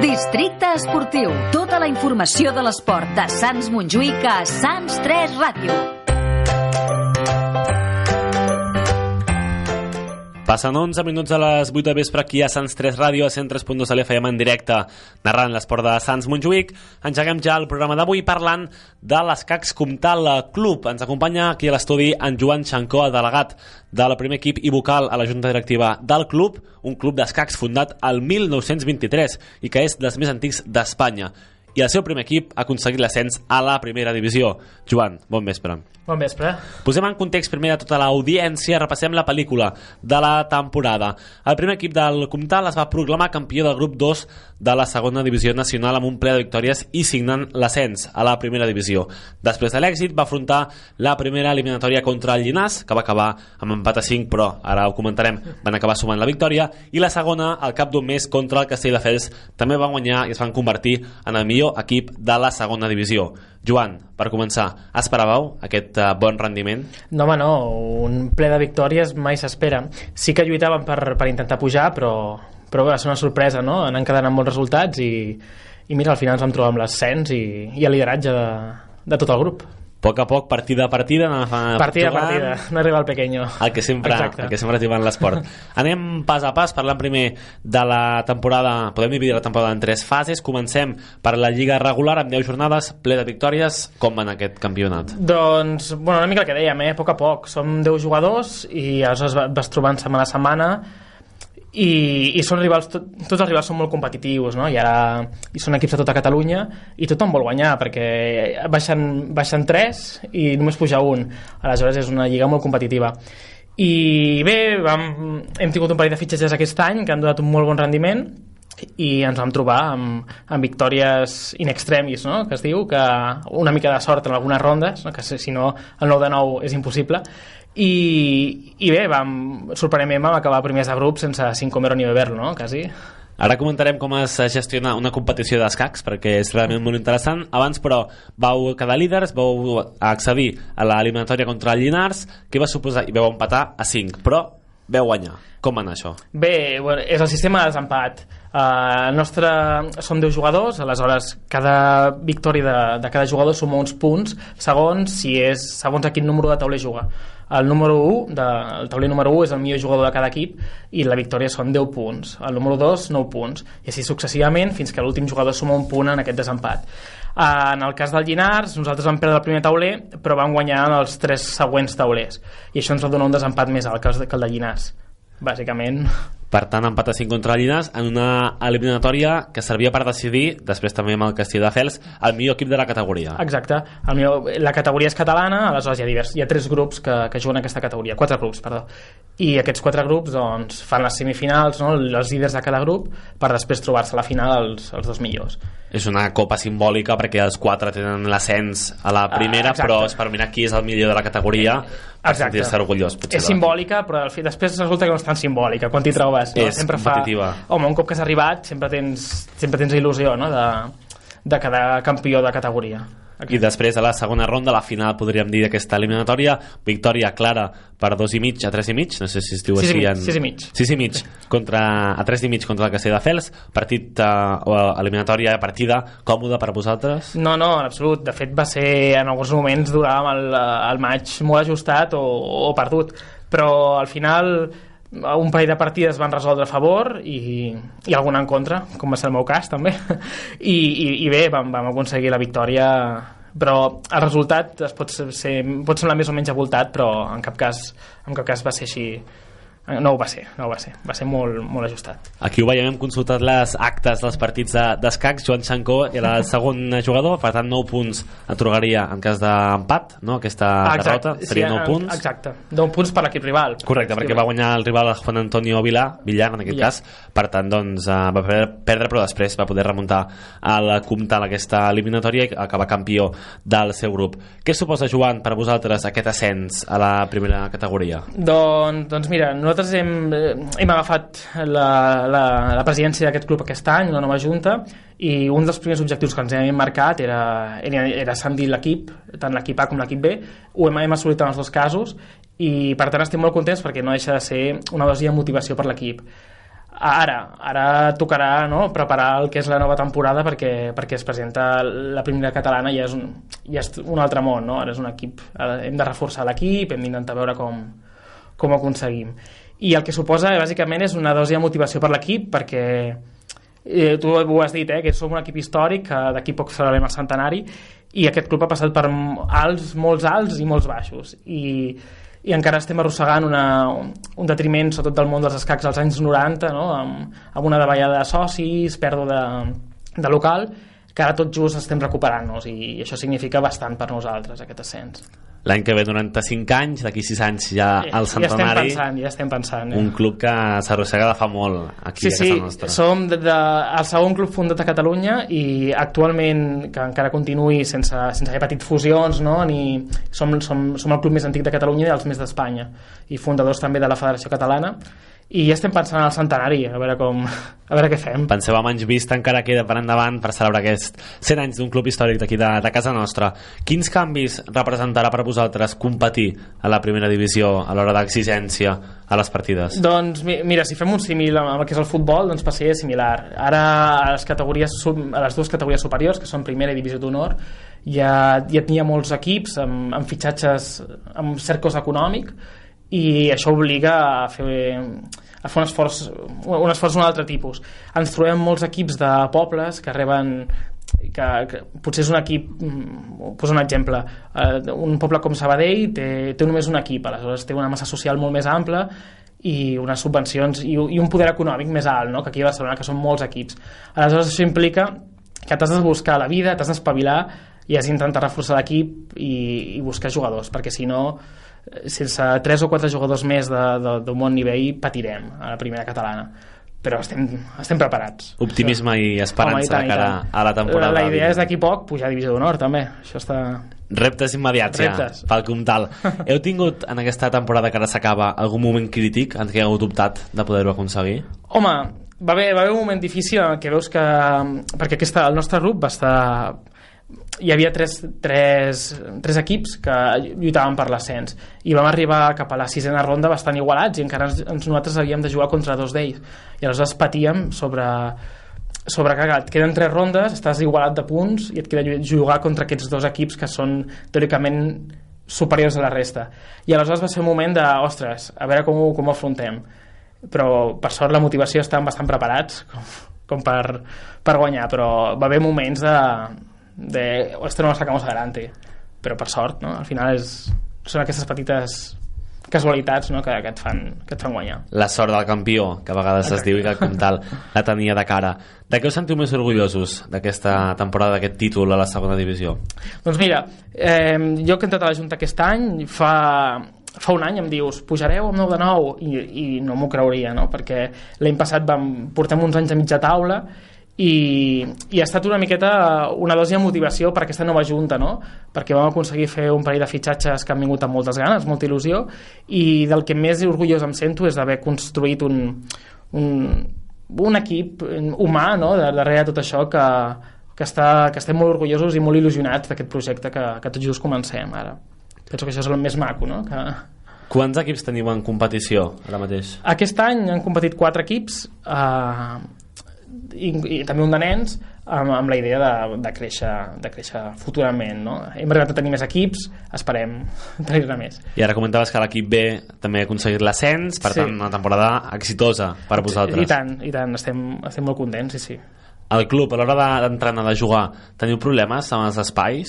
Districte Esportiu. Tota la informació de l'esport de Sants Montjuïc a Sants 3 Ràdio. Passen 11 minuts a les 8 de vespre aquí a Sants 3 Ràdio, a 103.2 de l'FM en directe, narrant l'esport de Sants Montjuïc. Engeguem ja el programa d'avui parlant de l'Escacs Comtal Club. Ens acompanya aquí a l'estudi en Joan Xancó, delegat del primer equip i vocal a la junta directiva del club, un club d'escacs fundat al 1923 i que és dels més antics d'Espanya. I el seu primer equip ha aconseguit l'ascens a la primera divisió. Joan, bon vespre. Bon vespre. Posem en context primer de tota l'audiència, repassem la pel·lícula de la temporada. El primer equip del Comtal es va proclamar campió del grup 2 de la segona divisió nacional amb un ple de victòries i signant l'ascens a la primera divisió. Després de l'èxit va afrontar la primera eliminatòria contra el Llinars, que va acabar amb empat a 5, però ara ho comentarem, van acabar sumant la victòria, i la segona, al cap d'un mes, contra el Castelldefels, també van guanyar i es van convertir en el millor equip de la segona divisió. Joan, per començar, esperàveu aquest bon rendiment? No, home, no, un ple de victòries mai s'espera. Sí que lluitaven per intentar pujar, però va ser una sorpresa, no? Anant quedant amb molts resultats i mira, al final ens vam trobar amb l'ascens i el lideratge de tot el grup. A poc a poc, partida a partida, partida a partida, no arriba al pequeño. El que sempre diuen l'esport. Anem pas a pas, parlant primer de la temporada. Podem dividir la temporada en 3 fases. Comencem per la lliga regular amb 10 jornades, ple de victòries. Com va aquest campionat? Doncs, bueno, una mica el que dèiem, a poc a poc. Som 10 jugadors i aleshores vas trobant setmana a setmana i són rivals, tots els rivals són molt competitius, no? I són equips de tota Catalunya i tothom vol guanyar perquè baixen 3 i només puja un, aleshores és una lliga molt competitiva. I bé, hem tingut un parell de fitxatges aquest any que han donat un molt bon rendiment i ens vam trobar amb victòries in extremis, no? Que es diu, que una mica de sort en algunes rondes, no? Que si no el 9 de 9 és impossible. I bé, sorprenentment vam acabar primers de grup sense sin comer ni beber, no? Quasi. Ara comentarem com es gestiona una competició d'escacs, perquè és realment molt interessant. Abans, però, vau quedar líders, vau accedir a l'eliminatòria contra el Llinars, que va suposar, i vau empatar a 5, però vau guanyar. Com va anar això? Bé, bueno, és el sistema de desempat. El nostre som 10 jugadors, aleshores cada victòria de cada jugador suma uns punts segons a quin número de tauler juga. El número 1, el tauler número 1 és el millor jugador de cada equip i la victòria són 10 punts. El número 2, 9 punts. I així successivament fins que l'últim jugador suma un punt en aquest desempat. En el cas del Llinars, nosaltres vam perdre el primer tauler, però vam guanyar en els 3 següents taulers. I això ens va donar un desempat més alt que el de Llinars. Bàsicament. Per tant, empat a 5 contra el Llinars en una eliminatòria que servia per decidir, després també amb el Castelldefels, el millor equip de la categoria. Exacte. La categoria és catalana, aleshores hi ha 3 grups que juguen a aquesta categoria, 4 grups, perdó. I aquests 4 grups doncs, fan les semifinals, no? Els líders de cada grup, per després trobar-se a la final els 2 millors. És una copa simbòlica perquè els 4 tenen l'ascens a la primera, però és per mirar qui és el millor de la categoria, per sentir-se orgullós. És simbòlica, però després resulta que no és tan simbòlica quan t'hi trobes. No? És competitiva. Home, un cop que has arribat sempre tens il·lusió, no? de quedar campió de categoria. I després, a la segona ronda, la final, podríem dir, d'aquesta eliminatòria, victòria clara per 2,5 a 3,5, no sé si es diu així. 6,5 a 3,5 contra el Castelldefels, partit o eliminatòria partida còmoda per a vosaltres? No, en absolut. De fet, va ser, en alguns moments duràvem el maig molt ajustat o perdut, però al final un parell de partides van resoldre a favor i alguna en contra, com va ser el meu cas també, i bé, vam aconseguir la victòria, però el resultat pot semblar més o menys avoltat, però en cap cas va ser així. No ho va ser, va ser molt, molt ajustat. Aquí ho veiem, hem consultat les actes dels partits d'escacs. Joan Xancó era el segon jugador, per tant 9 punts atorgaria en cas d'empat, no? Aquesta derrota seria 9 punts. Exacte, 9 punts per l'equip rival. Correcte, perquè va guanyar el rival Juan Antonio Villar en aquest cas, per tant doncs va perdre, però després va poder remuntar al Comtal aquesta eliminatòria i acabar campió del seu grup. Què suposa, Joan, per a vosaltres aquest ascens a la primera categoria? Doncs mira, nosaltres hem agafat la presidència d'aquest club aquest any, una nova junta, i un dels primers objectius que ens hem marcat era ascendir l'equip, tant l'equip A com l'equip B. Ho hem assolit en els 2 casos i per tant estem molt contents perquè no deixa de ser una dosi de motivació per l'equip. Ara tocarà, no?, preparar el que és la nova temporada perquè es presenta la primera catalana i ja és un altre món, no? Ara és un equip, hem de reforçar l'equip, hem d'intentar veure com ho aconseguim. I el que suposa bàsicament és una dosi de motivació per l'equip, perquè tu ho has dit, que som un equip històric, que d'aquí poc celebrem el centenari, i aquest club ha passat per molts alts i molts baixos, i encara estem arrossegant un detriment sobretot del món dels escacs als anys 90, no? amb una davallada de socis, pèrdua de local, que ara tot just estem recuperant-nos, i això significa bastant per nosaltres, aquest ascens. L'any que ve 95 anys, d'aquí 6 anys ja al centenari. Ja estem pensant. Un club que s'arrossega de fa molt aquí a casa nostra. Sí, som el segon club fundat a Catalunya i actualment, que encara continuï sense haver patit fusions, no? Som el club més antic de Catalunya i els més d'Espanya, i fundadors també de la Federació Catalana, i ja estem pensant en el centenari, a veure què fem. Penseu, amb anys vista encara queda per endavant per celebrar aquests 100 anys d'un club històric d'aquí de casa nostra. Quins canvis representarà per vosaltres competir a la primera divisió a l'hora d'exigència a les partides? Doncs mira, si fem un símil amb el que és el futbol, doncs passaria similar. Ara a les dues categories superiors, que són primera i divisió d'honor, ja tenia molts equips amb fitxatges amb cert cost econòmic, i això obliga a fer un esforç d'un altre tipus. Ens trobem molts equips de pobles que reben, que potser és un equip, poso un exemple, un poble com Sabadell té només un equip, aleshores té una massa social molt més ampla i unes subvencions i un poder econòmic més alt, no? Que aquí a Barcelona, que són molts equips. Aleshores això implica que t'has de buscar la vida, t'has d'espavilar i has d'intentar reforçar l'equip i buscar jugadors, perquè si no, sense 3 o 4 jugadors més d'un bon nivell patirem a la primera catalana, però estem preparats. Optimisme i esperança de cara a la temporada. La idea és d'aquí poc pujar a divisió d'honor també, això està... Reptes immediats ja pel Comtal. Heu tingut en aquesta temporada que ara s'acaba algun moment crític en què heu dubtat de poder-ho aconseguir? Home, va haver un moment difícil en què veus que... perquè el nostre grup va estar... Hi havia tres equips que lluitaven per l'ascens i vam arribar cap a la 6a ronda bastant igualats i encara nosaltres havíem de jugar contra 2 d'ells i aleshores patíem sobre que et queden 3 rondes, estàs igualat de punts i et queda jugar contra aquests 2 equips que són teòricament superiors a la resta, i aleshores va ser un moment de, ostres, a veure com ho afrontem, però per sort la motivació estàvem bastant preparats com per guanyar, però va haver moments de esto no lo sacamos adelante, però per sort, no? Al final són aquestes petites casualitats, no? que et fan guanyar. La sort del campió, que a vegades es diu, i que el Comtal la tenia de cara. De què us sentiu més orgullosos d'aquesta temporada, d'aquest títol a la segona divisió? Doncs mira, jo que he entrat a la Junta aquest any, fa un any em dius, pujareu amb 9 de 9, i no m'ho creuria, no? Perquè l'any passat portem uns anys a mitja taula i ha estat una miqueta una dosi de motivació per aquesta nova junta, no? Perquè vam aconseguir fer un parell de fitxatges que han vingut amb moltes ganes, molta il·lusió, i del que més orgullós em sento és d'haver construït un equip humà, no? Darrere de tot això que estem molt orgullosos i molt il·lusionats d'aquest projecte que tot just comencem ara. Penso que això és el més maco, no? Quants equips teniu en competició ara mateix? Aquest any han competit 4 equips, i també un de nens, amb la idea de créixer futurament, no? Hem arribat a tenir més equips, esperem tenir-ne més. I ara comentaves que l'equip B també ha aconseguit l'ascens, per tant una temporada exitosa per vosaltres. I tant, estem molt contents, sí. El club, a l'hora d'entrenar, de jugar, teniu problemes amb els espais?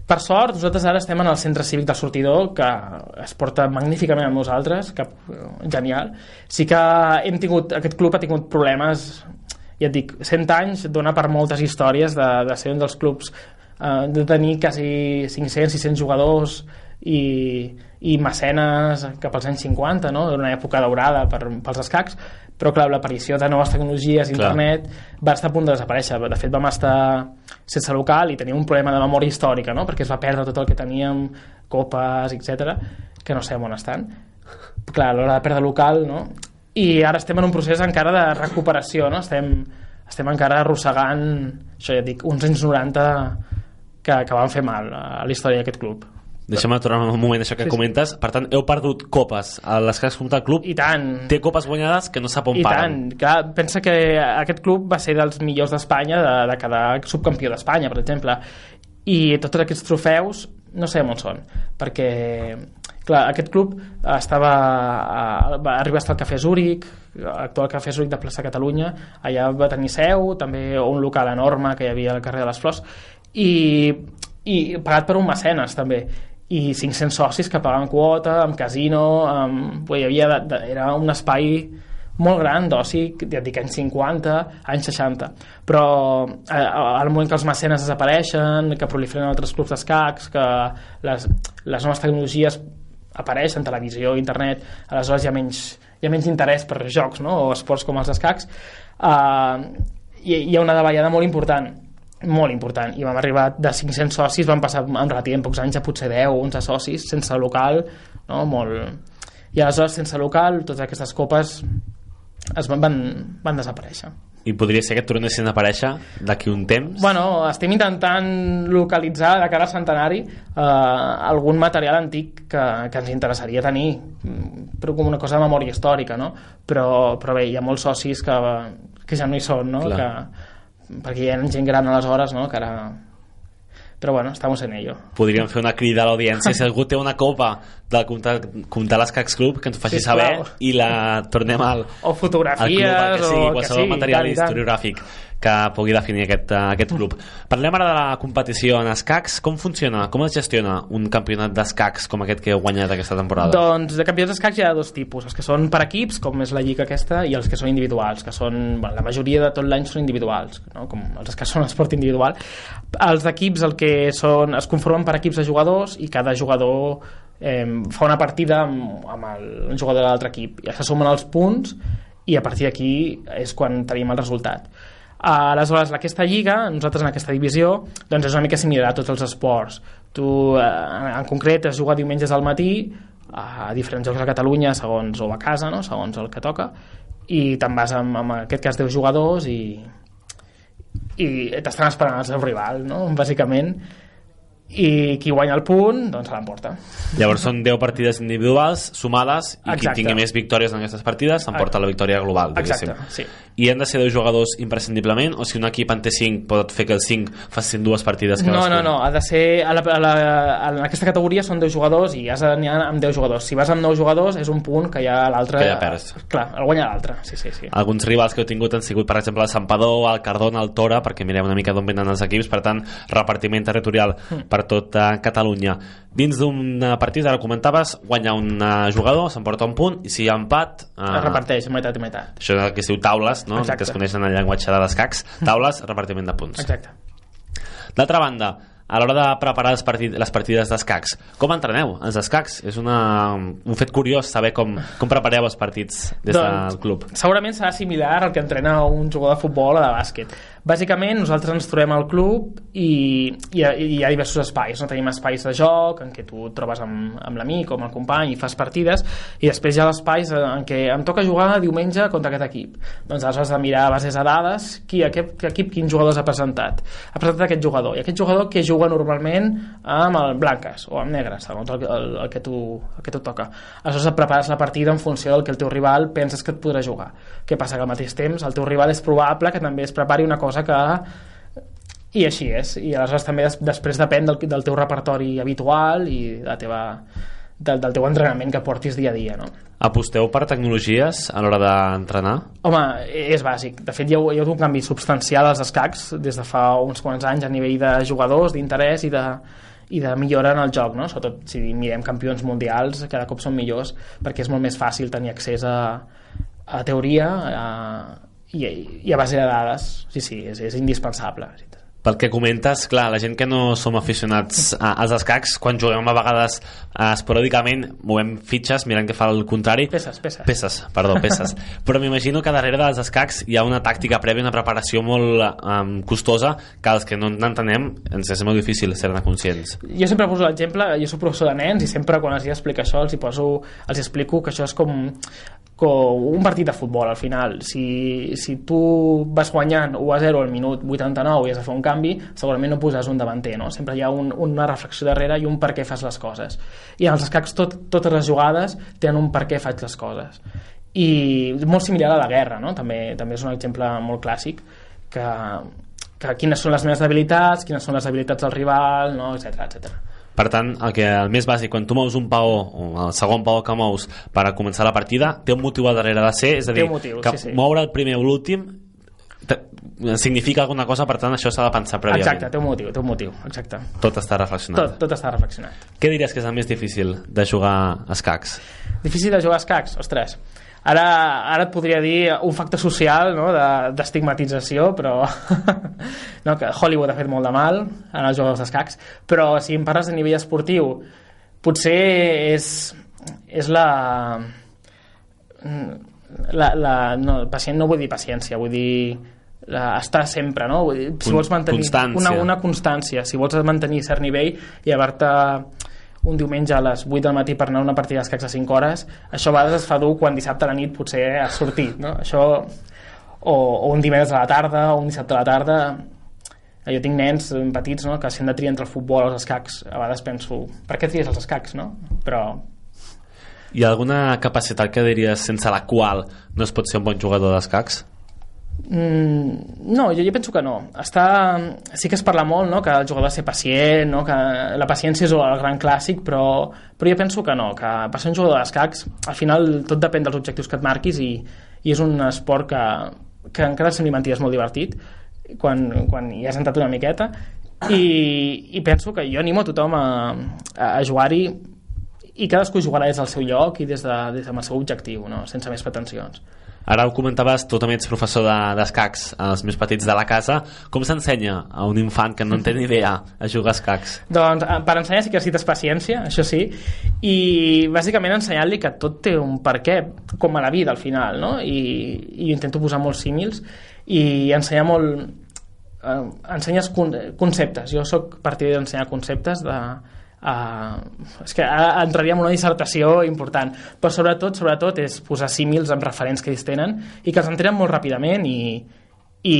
Per sort, nosaltres ara estem en el centre cívic del Sortidor, que es porta magníficament amb nosaltres, genial. Sí que aquest club ha tingut problemes, ja et dic, 100 anys dona per moltes històries de ser un dels clubs, de tenir quasi 500-600 jugadors i mecenes cap als anys 50, no? Una època daurada pels escacs, però clar, l'aparició de noves tecnologies, internet, va estar a punt de desaparèixer. De fet, vam estar sense local i teníem un problema de memòria històrica, no? Perquè es va perdre tot el que teníem, copes, etc, que no sabem on estan. Clar, a l'hora de perdre local, no? I ara estem en un procés encara de recuperació, no? Estem encara arrossegant, això ja et dic, uns anys 90 que van fer mal a la història d'aquest club. Deixa'm aturar un moment això que comentes. Per tant, heu perdut copes a l'Escacs Comtal Club. I tant. Té copes guanyades que no sap on paren. I tant. Clar, pensa que aquest club va ser dels millors d'Espanya, de cada subcampió d'Espanya, per exemple. I tots aquests trofeus no sé on són, perquè clar, aquest club va arribar a estar al Cafè Zúrich, actual Cafè Zúrich de plaça Catalunya, allà va tenir seu, també un local enorme que hi havia al carrer de les Flors, i pagat per un mecenes també, i 500 socis que pagaven quota, amb casino, era un espai molt gran d'oci, dic anys 50, anys 60, però al moment que els mecenes desapareixen, que proliferen altres clubs d'escacs, que les noves tecnologies apareixen, televisió, internet, aleshores hi ha menys interès per jocs, no? O esports com els escacs, hi ha una davallada molt important, i vam arribar de 500 socis, vam passar en relatiu en pocs anys a potser 10 o 11 socis, sense local, no? I aleshores sense local totes aquestes copes van desaparèixer. I podria ser que tornessin a aparèixer d'aquí un temps? Bueno, estem intentant localitzar de cara al centenari algun material antic que ens interessaria tenir, però com una cosa de memòria històrica, no? Però bé, hi ha molts socis que ja no hi són, no? Perquè hi ha gent gran aleshores, no? Que ara... Però bueno, estamos en ello. Podríem fer una crida a l'audiència, si algú té una copa del Comtal Escacs Club, que ens faci saber i la tornem al o fotografies al club, o qualsevol material historiogràfic que pugui definir aquest club. Parlem ara de la competició en escacs. Com funciona? Com es gestiona un campionat d'escacs com aquest que heu guanyat aquesta temporada? Doncs de campionats d'escacs hi ha dos tipus, els que són per equips, com és la lliga aquesta, i els que són individuals, que són, la majoria de tot l'any són individuals, no? Com els escacs són esport individual. Els d'equips es conformen per equips de jugadors, i cada jugador fa una partida amb el jugador de l'altre equip, i se sumen els punts, i a partir d'aquí és quan tenim el resultat. Aleshores, aquesta lliga, nosaltres en aquesta divisió, doncs és una mica similar a tots els esports. Tu, en concret, es juga diumenges al matí a diferents jocs a Catalunya, o a casa, no? Segons el que toca, i te'n vas amb aquest cas 10 jugadors i t'estan esperant el seu rival, no? Bàsicament, i qui guanya el punt doncs se l'emporta. Llavors són 10 partides individuals sumades, i qui tingui més victòries en aquestes partides s'emporta la victòria global, diguéssim. Exacte, sí. I han de ser 10 jugadors imprescindiblement, o si un equip en té 5 pot fer que els 5 facin 2 partides cadascun? No, ha de ser en aquesta categoria són 10 jugadors i has d'anar amb 10 jugadors. Si vas amb 9 jugadors és un punt que ja l'altre... Que ja perds. Clar, el guanya l'altre, sí. Alguns rivals que heu tingut han sigut, per exemple, el Santpedor, el Cardona, el Tora, perquè mireu una mica d'on venen els equips, per tant, repartiment territorial per tota Catalunya. Dins d'una partida, ara comentaves, guanya un jugador, s'emporta un punt, i si hi ha empat... Es reparteix, meitat i meitat. Això és el que es diu taules, no? Que es coneixen en el llenguatge de l'escacs. Taules, repartiment de punts. Exacte. D'altra banda, a l'hora de preparar les partides d'escacs, com entreneu els escacs? És un fet curiós saber com prepareu els partits des del club. Segurament serà similar al que entrena un jugador de futbol o de bàsquet. Bàsicament nosaltres ens trobem al club i hi ha diversos espais, no? Tenim espais de joc en què tu et trobes amb l'amic o amb el company i fas partides, i després hi ha espais en què em toca jugar diumenge contra aquest equip. Doncs aleshores has de mirar a bases de dades aquest equip quins jugadors ha presentat aquest jugador, i aquest jugador que juga normalment amb el blanques o amb negres, segons el que tu toca. Aleshores et prepares la partida en funció del que el teu rival penses que et podrà jugar. Què passa? Que al mateix temps el teu rival és probable que també es prepari una cosa i així és, i aleshores també després depèn del teu repertori habitual i del teu entrenament que portis dia a dia, no? Aposteu per tecnologies a l'hora d'entrenar? Home, és bàsic. De fet, hi ha hagut un canvi substancial als escacs des de fa uns quants anys a nivell de jugadors, d'interès i de millora en el joc, no? Sobretot si mirem campions mundials, cada cop són millors perquè és molt més fàcil tenir accés a teoria i a base de dades. Sí, és indispensable. Pel que comentes, clar, la gent que no som aficionats als escacs, quan juguem a vegades esporàdicament movem fitxes mirant què fa el contrari. Peces. Però m'imagino que darrere dels escacs hi ha una tàctica prèvia, una preparació molt costosa, que els que no n'entenem ens és molt difícil ser-ne conscients. Jo sempre poso l'exemple, jo soc professor de nens i sempre quan els explico això els explico que això és com un partit de futbol al final. Si tu vas guanyant 1-0 al minut 89 i has de fer un canvi, segurament no poses un davanter, no? Sempre hi ha una reflexió darrere i un per què fas les coses, i als escacs totes les jugades tenen un per què faig les coses, i molt similar a la guerra, no? També és un exemple molt clàssic que quines són les meves debilitats, quines són les debilitats del rival, no? etc. Per tant, el més bàsic, quan tu mous un paó, o el segon paó que mous per a començar la partida, té un motiu a darrere de ser, és a dir, que moure el primer o l'últim significa alguna cosa, per tant això s'ha de pensar prèviament. Exacte, té un motiu, exacte. Tot està reflexionat. Tot està reflexionat. Què diries que és el més difícil de jugar a escacs? Difícil de jugar a escacs? Ostres, ara et podria dir un factor social, no? D'estigmatització, però no, que Hollywood ha fet molt de mal en els jugadors d'escacs, però si em parles de nivell esportiu, potser és no vull dir paciència, vull dir estar sempre, no? Vull dir, si vols mantenir una constància, si vols mantenir cert nivell i llevar-te un diumenge a les 8 del matí per anar a una partida d'escacs de 5 hores, això a vegades es fa dur quan dissabte a la nit potser has sortit, no? Això, o un divendres a la tarda o un dissabte a la tarda. Jo tinc nens petits, no? Que si han de triar entre el futbol o els escacs, a vegades penso, per què tries els escacs, no? Però hi ha alguna capacitat que diries sense la qual no es pot ser un bon jugador d'escacs? No, jo penso que no. Sí que es parla molt, no? Que el jugador ha de ser pacient, no? Que la paciència és el gran clàssic, però jo penso que no, que per ser un jugador d'escacs al final tot depèn dels objectius que et marquis, i és un esport que encara sembli mentida, és molt divertit quan hi has entrat una miqueta, i penso que jo animo a tothom a jugar-hi, i cadascú jugarà des del seu lloc i des del seu objectiu, no? Sense més pretensions. Ara ho comentaves, tu també ets professor d'escacs als més petits de la casa. Com s'ensenya a un infant que no en té ni idea a jugar a escacs? Doncs per ensenyar sí que necessites paciència, això sí, i bàsicament ensenyar-li que tot té un per què, com a la vida al final, no? I intento posar molts símils i ensenyar ensenyes conceptes. Jo soc partidari d'ensenyar conceptes és que entraríem en una dissertació important, però sobretot és posar símils amb referents que ells tenen i que els entenen molt ràpidament, i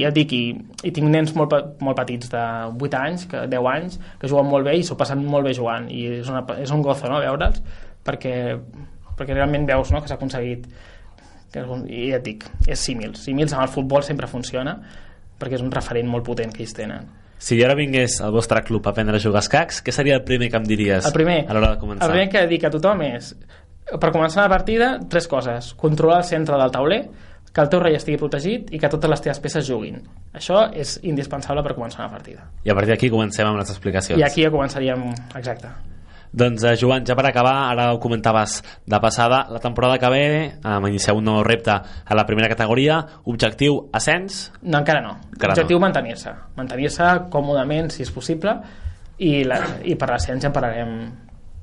ja et dic, i tinc nens molt petits de 8 anys, 10 anys, que juguen molt bé i s'ho passen molt bé jugant, i és un gozo, no? Veure'ls, perquè realment veus, no? Que s'ha aconseguit, i ja et dic, és símils amb el futbol sempre funciona, perquè és un referent molt potent que ells tenen. Si jo ara vingués al vostre club a aprendre a jugar a escacs, què seria el primer que em diries a l'hora de començar? El primer que dic a tothom és, per començar la partida, 3 coses: controlar el centre del tauler, que el teu rei estigui protegit i que totes les teves peces juguin. Això és indispensable per començar una partida. I a partir d'aquí comencem amb les explicacions. I aquí ja començaríem, exacte. Doncs Joan, ja per acabar, ara ho comentaves de passada, la temporada que ve inicieu un nou repte a la primera categoria. Objectiu, ascens? No, encara no. Objectiu, mantenir-se còmodament, si és possible, i per l'ascens ja en parlarem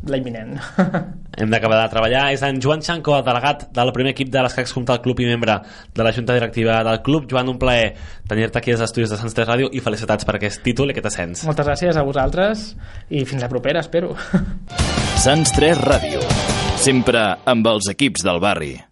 la imminent. Hem d'acabar de treballar. És en Joan Xanco, delegat del primer equip de l'Escacs Comtal Club i membre de la Junta Directiva del club. Joan, un plaer tenir-te aquí als estudis de Sants 3 Ràdio, i felicitats per aquest títol i aquest ascens. Moltes gràcies a vosaltres i fins la propera, espero. Sants 3 Ràdio, sempre amb els equips del barri.